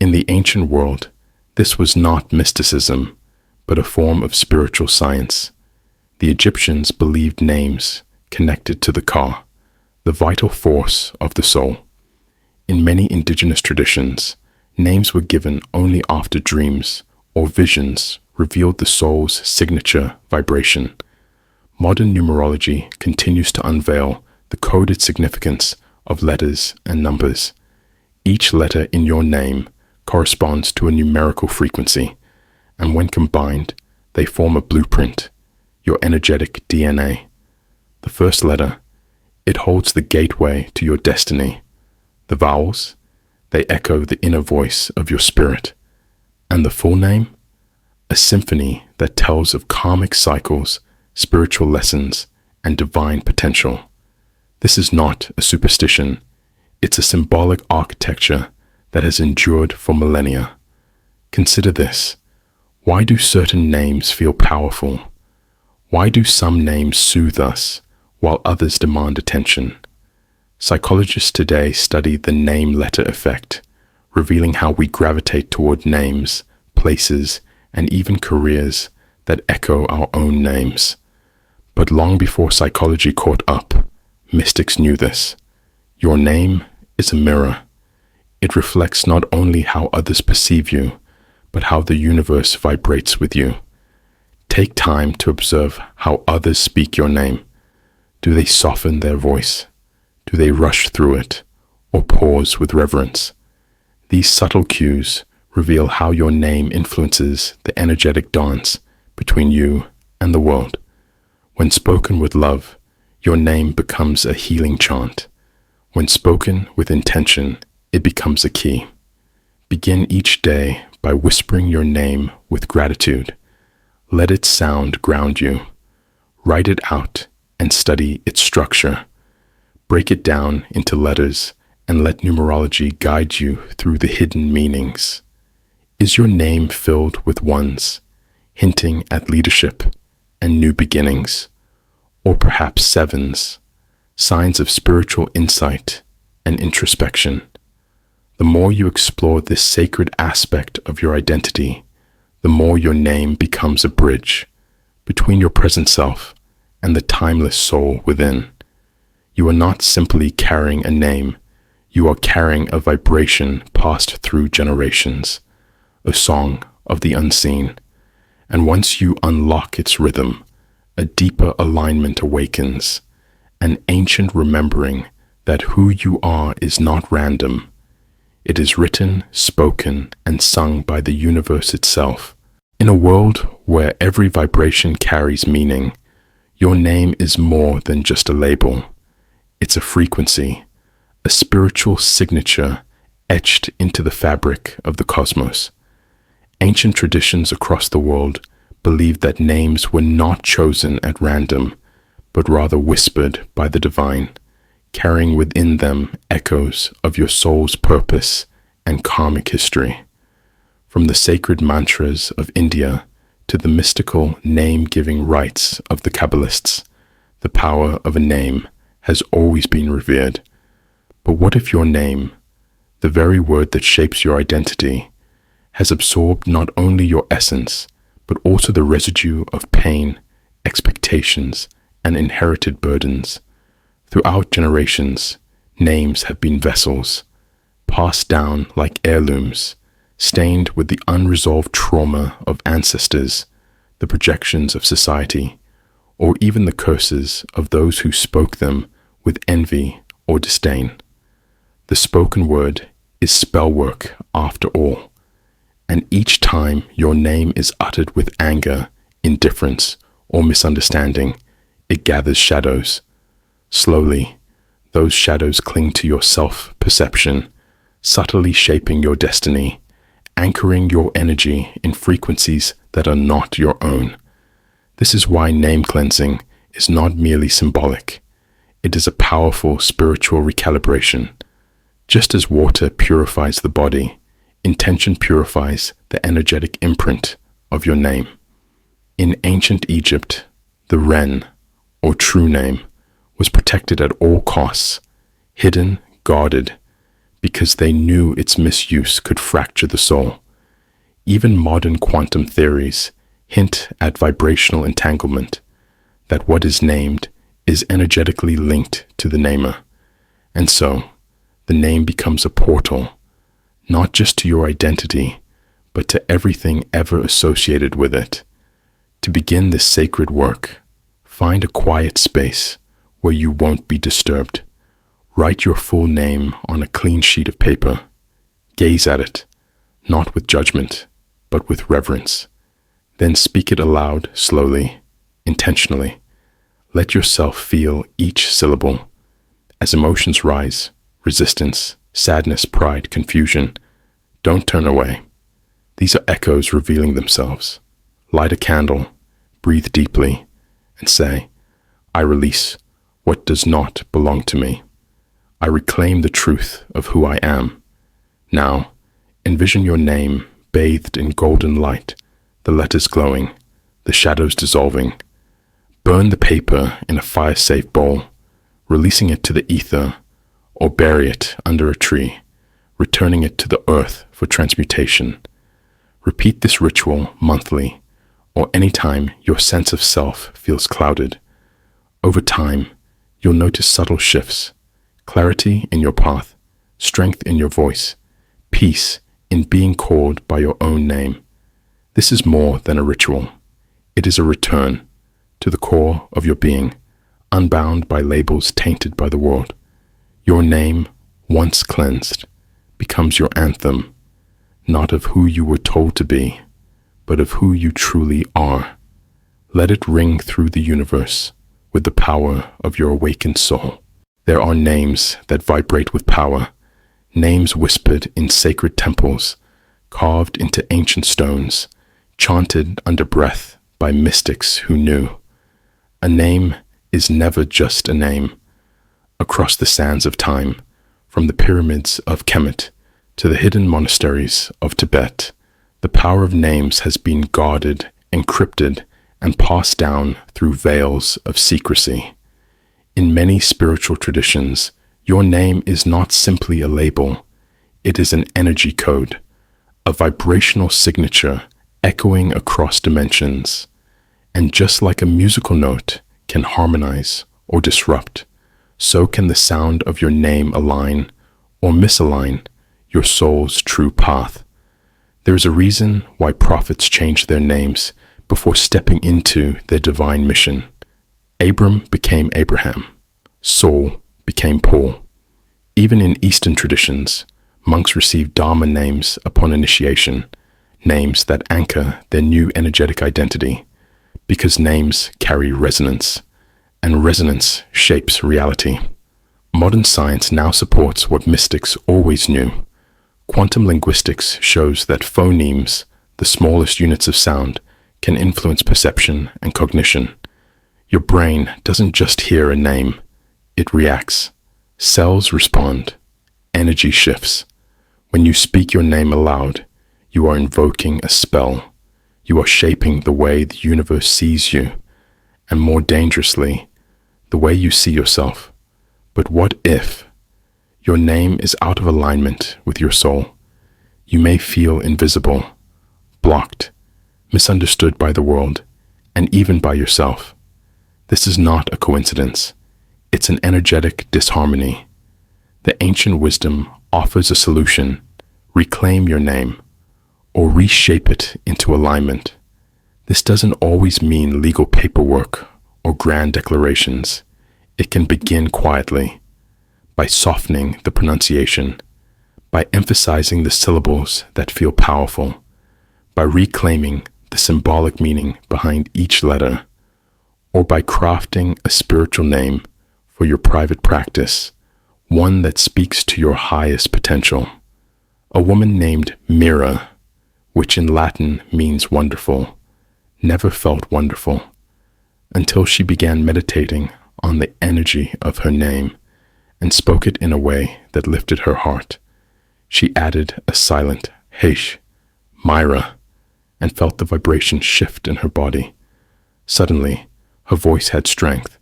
[SPEAKER 1] In the ancient world, this was not mysticism, but a form of spiritual science. The Egyptians believed names connected to the Ka, the vital force of the soul. In many indigenous traditions, names were given only after dreams or visions revealed the soul's signature vibration. Modern numerology continues to unveil the coded significance of letters and numbers. Each letter in your name corresponds to a numerical frequency, and when combined, they form a blueprint, your energetic DNA. The first letter, it holds the gateway to your destiny. The vowels, they echo the inner voice of your spirit. And the full name, a symphony that tells of karmic cycles, spiritual lessons, and divine potential. This is not a superstition. It's a symbolic architecture that has endured for millennia. Consider this. Why do certain names feel powerful? Why do some names soothe us while others demand attention? Psychologists today study the name-letter effect, revealing how we gravitate toward names, places, and even careers that echo our own names. But long before psychology caught up, mystics knew this. Your name is a mirror. It reflects not only how others perceive you, but how the universe vibrates with you. Take time to observe how others speak your name. Do they soften their voice? Do they rush through it, or pause with reverence? These subtle cues reveal how your name influences the energetic dance between you and the world. When spoken with love, your name becomes a healing chant. When spoken with intention, it becomes a key. Begin each day by whispering your name with gratitude. Let its sound ground you. Write it out and study its structure. Break it down into letters and let numerology guide you through the hidden meanings. Is your name filled with ones, hinting at leadership and new beginnings? Or perhaps sevens, signs of spiritual insight and introspection? The more you explore this sacred aspect of your identity, the more your name becomes a bridge between your present self and the timeless soul within. You are not simply carrying a name, you are carrying a vibration passed through generations, a song of the unseen. And once you unlock its rhythm, a deeper alignment awakens, an ancient remembering that who you are is not random. It is written, spoken, and sung by the universe itself. In a world where every vibration carries meaning, your name is more than just a label. It's a frequency, a spiritual signature etched into the fabric of the cosmos. Ancient traditions across the world believed that names were not chosen at random, but rather whispered by the divine, carrying within them echoes of your soul's purpose and karmic history. From the sacred mantras of India to the mystical name-giving rites of the Kabbalists, the power of a name has always been revered. But what if your name, the very word that shapes your identity, has absorbed not only your essence, but also the residue of pain, expectations, and inherited burdens? Throughout generations, names have been vessels, passed down like heirlooms, stained with the unresolved trauma of ancestors, the projections of society, or even the curses of those who spoke them with envy or disdain. The spoken word is spell work after all, and each time your name is uttered with anger, indifference, or misunderstanding, it gathers shadows. Slowly, those shadows cling to your self-perception, subtly shaping your destiny, anchoring your energy in frequencies that are not your own. This is why name cleansing is not merely symbolic. It is a powerful spiritual recalibration. Just as water purifies the body, intention purifies the energetic imprint of your name. In ancient Egypt, the Ren, or true name, was protected at all costs, hidden, guarded, because they knew its misuse could fracture the soul. Even modern quantum theories hint at vibrational entanglement, that what is named is energetically linked to the namer. And so, the name becomes a portal, not just to your identity, but to everything ever associated with it. To begin this sacred work, find a quiet space where you won't be disturbed. Write your full name on a clean sheet of paper. Gaze at it, not with judgment, but with reverence. Then speak it aloud, slowly, intentionally. Let yourself feel each syllable. As emotions rise, resistance, sadness, pride, confusion, don't turn away. These are echoes revealing themselves. Light a candle, breathe deeply, and say, I release what does not belong to me. I reclaim the truth of who I am. Now, envision your name bathed in golden light, the letters glowing, the shadows dissolving. Burn the paper in a fire-safe bowl, releasing it to the ether, or bury it under a tree, returning it to the earth for transmutation. Repeat this ritual monthly, or anytime your sense of self feels clouded. Over time, you'll notice subtle shifts, clarity in your path, strength in your voice, peace in being called by your own name. This is more than a ritual. It is a return to the core of your being, unbound by labels tainted by the world. Your name, once cleansed, becomes your anthem, not of who you were told to be, but of who you truly are. Let it ring through the universe with the power of your awakened soul. There are names that vibrate with power, names whispered in sacred temples, carved into ancient stones, chanted under breath by mystics who knew. A name is never just a name. Across the sands of time, from the pyramids of Kemet to the hidden monasteries of Tibet, the power of names has been guarded, encrypted, and passed down through veils of secrecy. In many spiritual traditions, your name is not simply a label. It is an energy code, a vibrational signature echoing across dimensions. And just like a musical note can harmonize or disrupt, so can the sound of your name align or misalign your soul's true path. There is a reason why prophets change their names before stepping into their divine mission. Abram became Abraham. Saul became Paul. Even in Eastern traditions, monks receive Dharma names upon initiation, names that anchor their new energetic identity, because names carry resonance, and resonance shapes reality. Modern science now supports what mystics always knew. Quantum linguistics shows that phonemes, the smallest units of sound, can influence perception and cognition. Your brain doesn't just hear a name, it reacts. Cells respond. Energy shifts. When you speak your name aloud, you are invoking a spell. You are shaping the way the universe sees you, and more dangerously, the way you see yourself. But what if your name is out of alignment with your soul? You may feel invisible, blocked, misunderstood by the world, and even by yourself. This is not a coincidence. It's an energetic disharmony. The ancient wisdom offers a solution: reclaim your name, or reshape it into alignment. This doesn't always mean legal paperwork or grand declarations. It can begin quietly, by softening the pronunciation, by emphasizing the syllables that feel powerful, by reclaiming the symbolic meaning behind each letter, or by crafting a spiritual name for your private practice, one that speaks to your highest potential. A woman named Mira, which in Latin means wonderful, never felt wonderful until she began meditating on the energy of her name and spoke it in a way that lifted her heart. She added a silent Heish, Myra, and felt the vibration shift in her body. Suddenly, her voice had strength.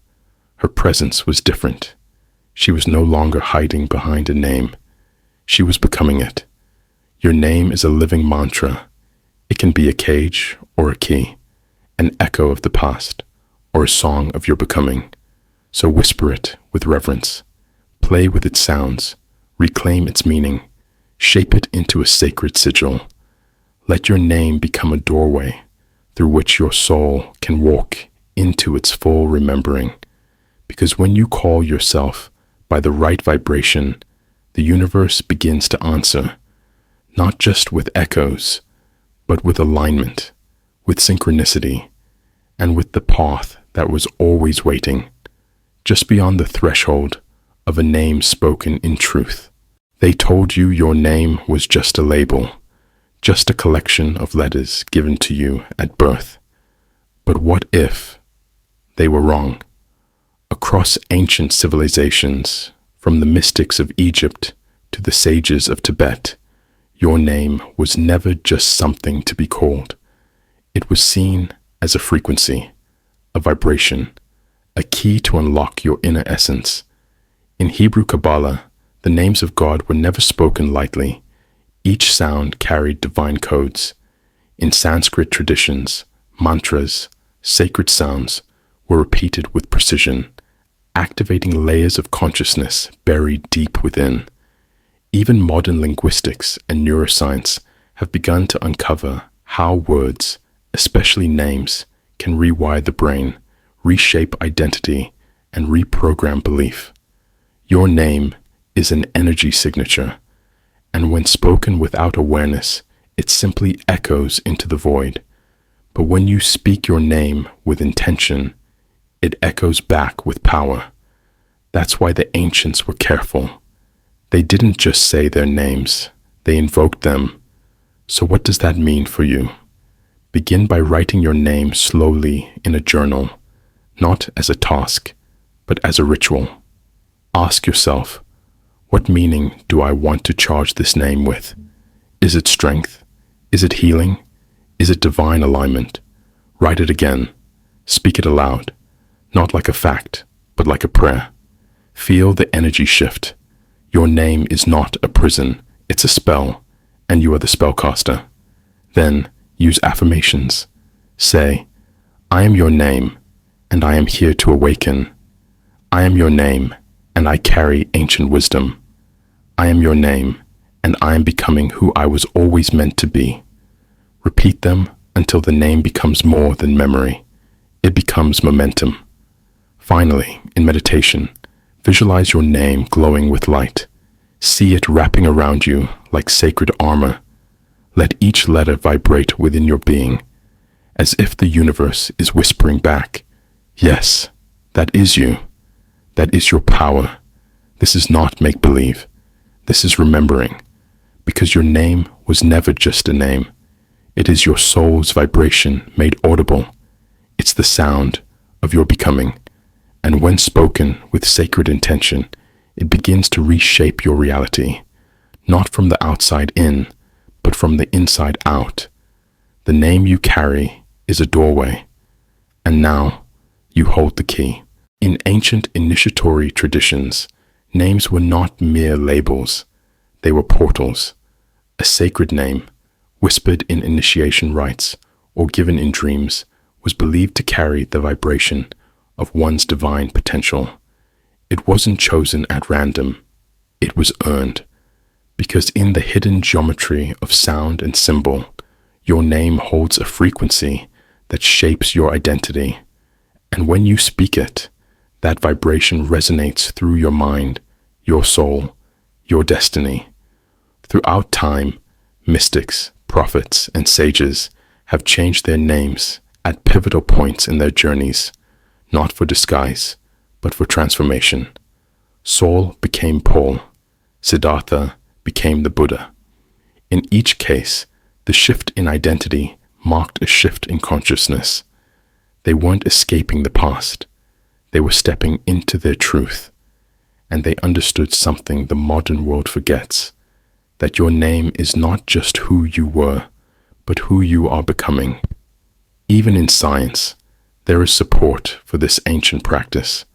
[SPEAKER 1] Her presence was different. She was no longer hiding behind a name. She was becoming it. Your name is a living mantra. It can be a cage or a key, an echo of the past, or a song of your becoming. So whisper it with reverence. Play with its sounds. Reclaim its meaning. Shape it into a sacred sigil. Let your name become a doorway through which your soul can walk into its full remembering. Because when you call yourself by the right vibration, the universe begins to answer, not just with echoes, but with alignment, with synchronicity, and with the path that was always waiting, just beyond the threshold of a name spoken in truth. They told you your name was just a label, just a collection of letters given to you at birth. But what if they were wrong? Across ancient civilizations, from the mystics of Egypt to the sages of Tibet, your name was never just something to be called. It was seen as a frequency, a vibration, a key to unlock your inner essence. In Hebrew Kabbalah, the names of God were never spoken lightly. Each sound carried divine codes. In Sanskrit traditions, mantras, sacred sounds, were repeated with precision, activating layers of consciousness buried deep within. Even modern linguistics and neuroscience have begun to uncover how words, especially names, can rewire the brain, reshape identity, and reprogram belief. Your name is an energy signature, and when spoken without awareness, it simply echoes into the void. But when you speak your name with intention, it echoes back with power. That's why the ancients were careful. They didn't just say their names, they invoked them. So what does that mean for you? Begin by writing your name slowly in a journal, not as a task, but as a ritual. Ask yourself, what meaning do I want to charge this name with? Is it strength? Is it healing? Is it divine alignment? Write it again. Speak it aloud, not like a fact, but like a prayer. Feel the energy shift. Your name is not a prison, it's a spell, and you are the spellcaster. Then use affirmations. Say, I am your name, and I am here to awaken. I am your name, and I carry ancient wisdom. I am your name, and I am becoming who I was always meant to be. Repeat them until the name becomes more than memory. It becomes momentum. Finally, in meditation, visualize your name glowing with light. See it wrapping around you like sacred armor. Let each letter vibrate within your being, as if the universe is whispering back, "Yes, that is you. That is your power. This is not make-believe. This is remembering, because your name was never just a name. It is your soul's vibration made audible. It's the sound of your becoming. And when spoken with sacred intention, it begins to reshape your reality, not from the outside in, but from the inside out. The name you carry is a doorway, and now you hold the key. In ancient initiatory traditions, names were not mere labels. They were portals. A sacred name, whispered in initiation rites or given in dreams, was believed to carry the vibration of one's divine potential. It wasn't chosen at random. It was earned, because in the hidden geometry of sound and symbol, your name holds a frequency that shapes your identity. And when you speak it, that vibration resonates through your mind, your soul, your destiny. Throughout time, mystics, prophets, and sages have changed their names at pivotal points in their journeys, not for disguise, but for transformation. Saul became Paul. Siddhartha became the Buddha. In each case, the shift in identity marked a shift in consciousness. They weren't escaping the past. They were stepping into their truth. And they understood something the modern world forgets, that your name is not just who you were, but who you are becoming. Even in science, there is support for this ancient practice.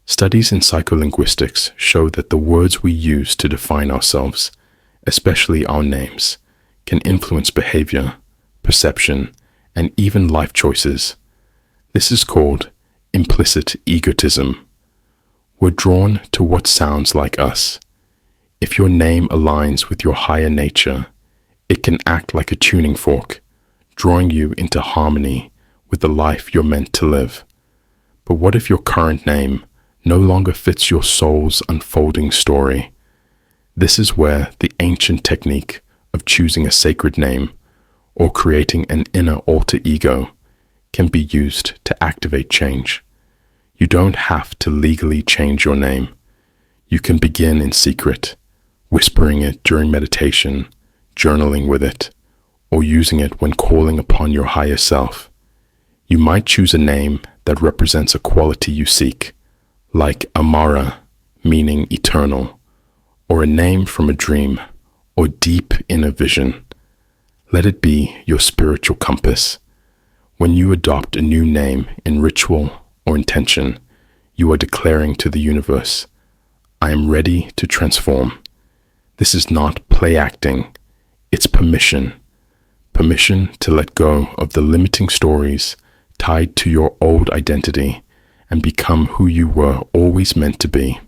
[SPEAKER 1] Studies in psycholinguistics show that the words we use to define ourselves, especially our names, can influence behavior, perception, and even life choices. This is called implicit egotism. We're drawn to what sounds like us. If your name aligns with your higher nature, it can act like a tuning fork, drawing you into harmony with the life you're meant to live. But what if your current name no longer fits your soul's unfolding story? This is where the ancient technique of choosing a sacred name or creating an inner alter ego can be used to activate change. You don't have to legally change your name. You can begin in secret, whispering it during meditation, journaling with it, or using it when calling upon your higher self. You might choose a name that represents a quality you seek, like Amara, meaning eternal, or a name from a dream or deep inner vision. Let it be your spiritual compass. When you adopt a new name in ritual or intention, you are declaring to the universe, "I am ready to transform." This is not play acting, it's permission. Permission to let go of the limiting stories tied to your old identity and become who you were always meant to be.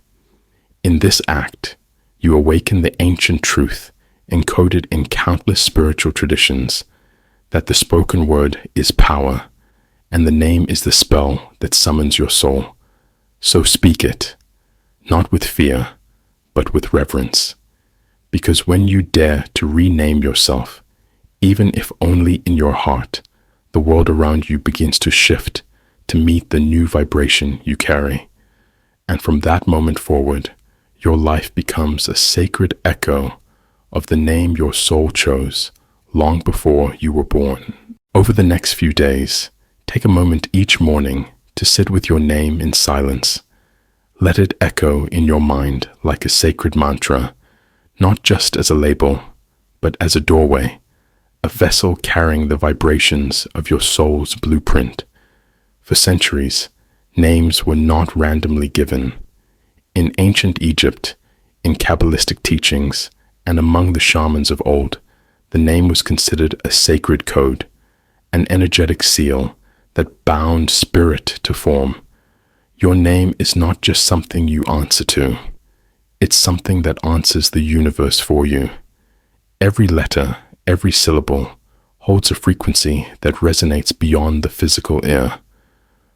[SPEAKER 1] In this act, you awaken the ancient truth encoded in countless spiritual traditions, that the spoken word is power, and the name is the spell that summons your soul. So speak it, not with fear, but with reverence. Because when you dare to rename yourself, even if only in your heart, the world around you begins to shift to meet the new vibration you carry. And from that moment forward, your life becomes a sacred echo of the name your soul chose long before you were born. Over the next few days, take a moment each morning to sit with your name in silence. Let it echo in your mind like a sacred mantra, not just as a label, but as a doorway, a vessel carrying the vibrations of your soul's blueprint. For centuries, names were not randomly given. In ancient Egypt, in Kabbalistic teachings, and among the shamans of old, the name was considered a sacred code, an energetic seal that bound spirit to form. Your name is not just something you answer to. It's something that answers the universe for you. Every letter, every syllable, holds a frequency that resonates beyond the physical ear.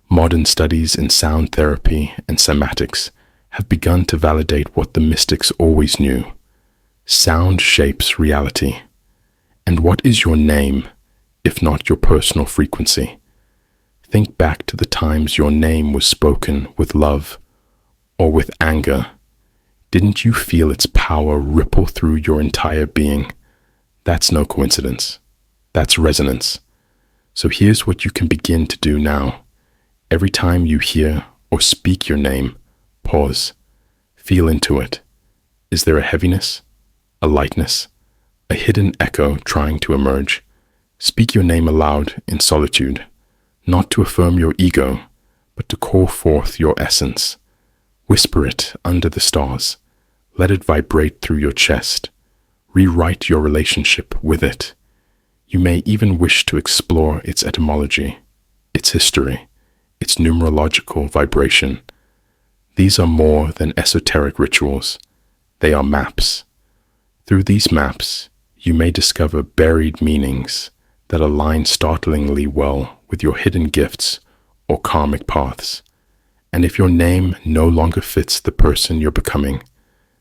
[SPEAKER 1] Modern studies in sound therapy and cymatics have begun to validate what the mystics always knew. Sound shapes reality. And what is your name, if not your personal frequency? Think back to the times your name was spoken with love or with anger. Didn't you feel its power ripple through your entire being? That's no coincidence. That's resonance. So here's what you can begin to do now. Every time you hear or speak your name, pause. Feel into it. Is there a heaviness, a lightness, a hidden echo trying to emerge? Speak your name aloud in solitude, not to affirm your ego, but to call forth your essence. Whisper it under the stars. Let it vibrate through your chest. Rewrite your relationship with it. You may even wish to explore its etymology, its history, its numerological vibration. These are more than esoteric rituals. They are maps. Through these maps, you may discover buried meanings that align startlingly well with your hidden gifts or karmic paths. And if your name no longer fits the person you're becoming,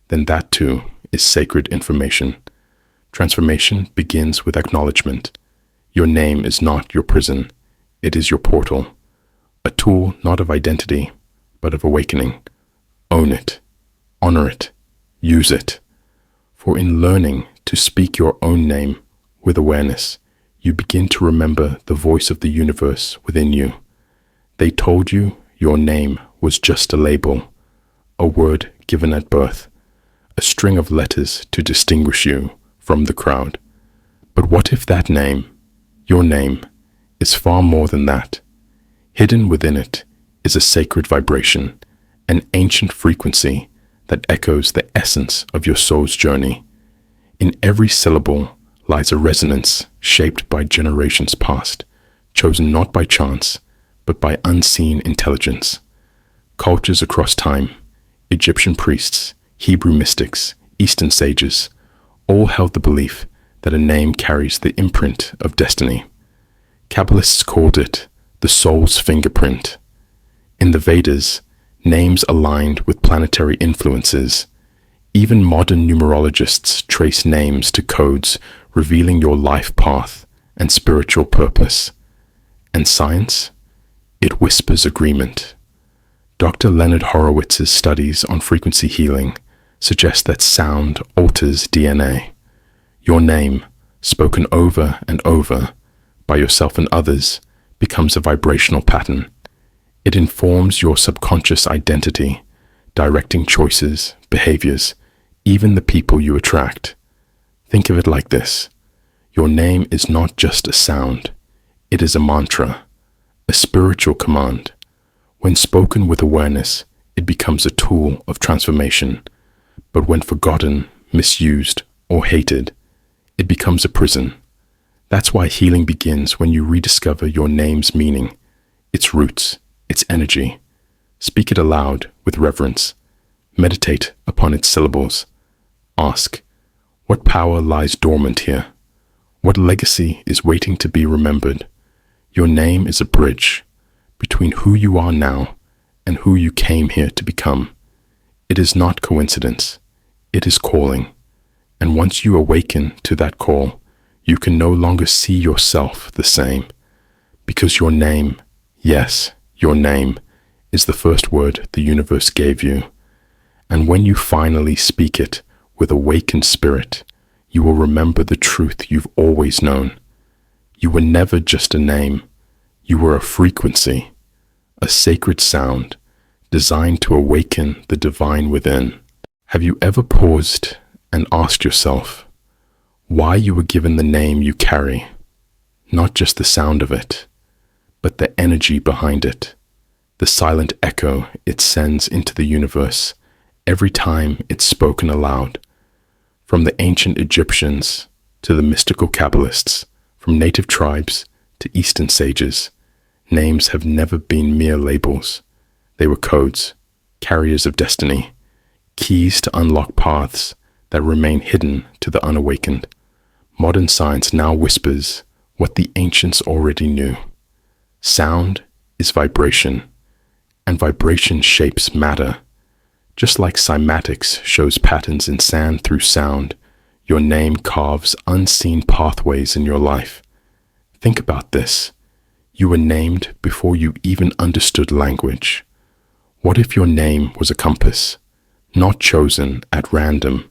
[SPEAKER 1] then that too is sacred information. Transformation begins with acknowledgement. Your name is not your prison. It is your portal. A tool not of identity, but of awakening. Own it. Honor it. Use it. For in learning to speak your own name with awareness, you begin to remember the voice of the universe within you. They told you your name was just a label, a word given at birth, a string of letters to distinguish you from the crowd. But what if that name, your name, is far more than that? Hidden within it is a sacred vibration, an ancient frequency that echoes the essence of your soul's journey. In every syllable lies a resonance shaped by generations past, chosen not by chance, but by unseen intelligence. Cultures across time, Egyptian priests, Hebrew mystics, Eastern sages, all held the belief that a name carries the imprint of destiny. Kabbalists called it the soul's fingerprint. In the Vedas, names aligned with planetary influences. Even modern numerologists trace names to codes revealing your life path and spiritual purpose. And science? It whispers agreement. Dr. Leonard Horowitz's studies on frequency healing suggest that sound alters DNA. Your name, spoken over and over by yourself and others, becomes a vibrational pattern. It informs your subconscious identity, directing choices, behaviors, even the people you attract. Think of it like this. Your name is not just a sound. It is a mantra, a spiritual command. When spoken with awareness, it becomes a tool of transformation. But when forgotten, misused, or hated, it becomes a prison. That's why healing begins when you rediscover your name's meaning, its roots, its energy. Speak it aloud with reverence. Meditate upon its syllables. Ask, what power lies dormant here? What legacy is waiting to be remembered? Your name is a bridge between who you are now and who you came here to become. It is not coincidence. It is calling. And once you awaken to that call, you can no longer see yourself the same. Because your name, yes, your name, is the first word the universe gave you. And when you finally speak it with awakened spirit, you will remember the truth you've always known. You were never just a name. You were a frequency, a sacred sound designed to awaken the divine within. Have you ever paused and asked yourself why you were given the name you carry? Not just the sound of it, but the energy behind it, the silent echo it sends into the universe every time it's spoken aloud. From the ancient Egyptians to the mystical Kabbalists, from native tribes to Eastern sages, Names have never been mere labels. They were codes, carriers of destiny, keys to unlock paths that remain hidden to the unawakened. Modern science now whispers what the ancients already knew. Sound is vibration, and vibration shapes matter. Just like cymatics shows patterns in sand through sound, your name carves unseen pathways in your life. Think about this. You were named before you even understood language. What if your name was a compass, not chosen at random,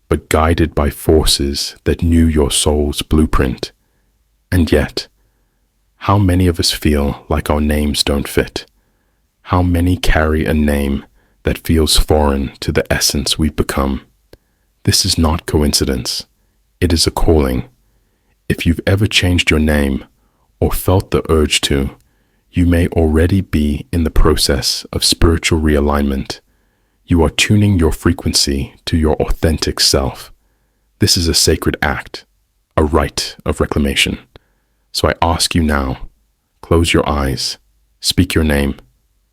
[SPEAKER 1] but guided by forces that knew your soul's blueprint? And yet, how many of us feel like our names don't fit? How many carry a name that feels foreign to the essence we've become? This is not coincidence. It is a calling. If you've ever changed your name or felt the urge to, you may already be in the process of spiritual realignment. You are tuning your frequency to your authentic self. This is a sacred act, a rite of reclamation. So I ask you now, close your eyes, speak your name,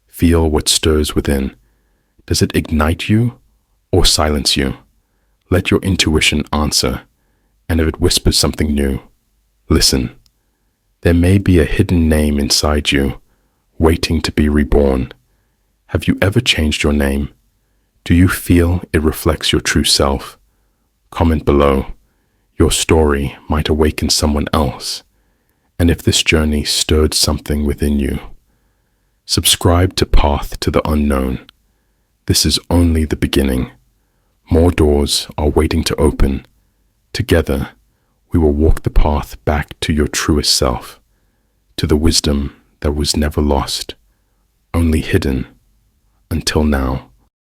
[SPEAKER 1] feel what stirs within. Does it ignite you or silence you? Let your intuition answer, and if it whispers something new, listen. There may be a hidden name inside you, waiting to be reborn. Have you ever changed your name? Do you feel it reflects your true self? Comment below. Your story might awaken someone else. And if this journey stirred something within you, subscribe to Path to the Unknown. This is only the beginning. More doors are waiting to open. Together, we will walk the path back to your truest self, to the wisdom that was never lost, only hidden until now.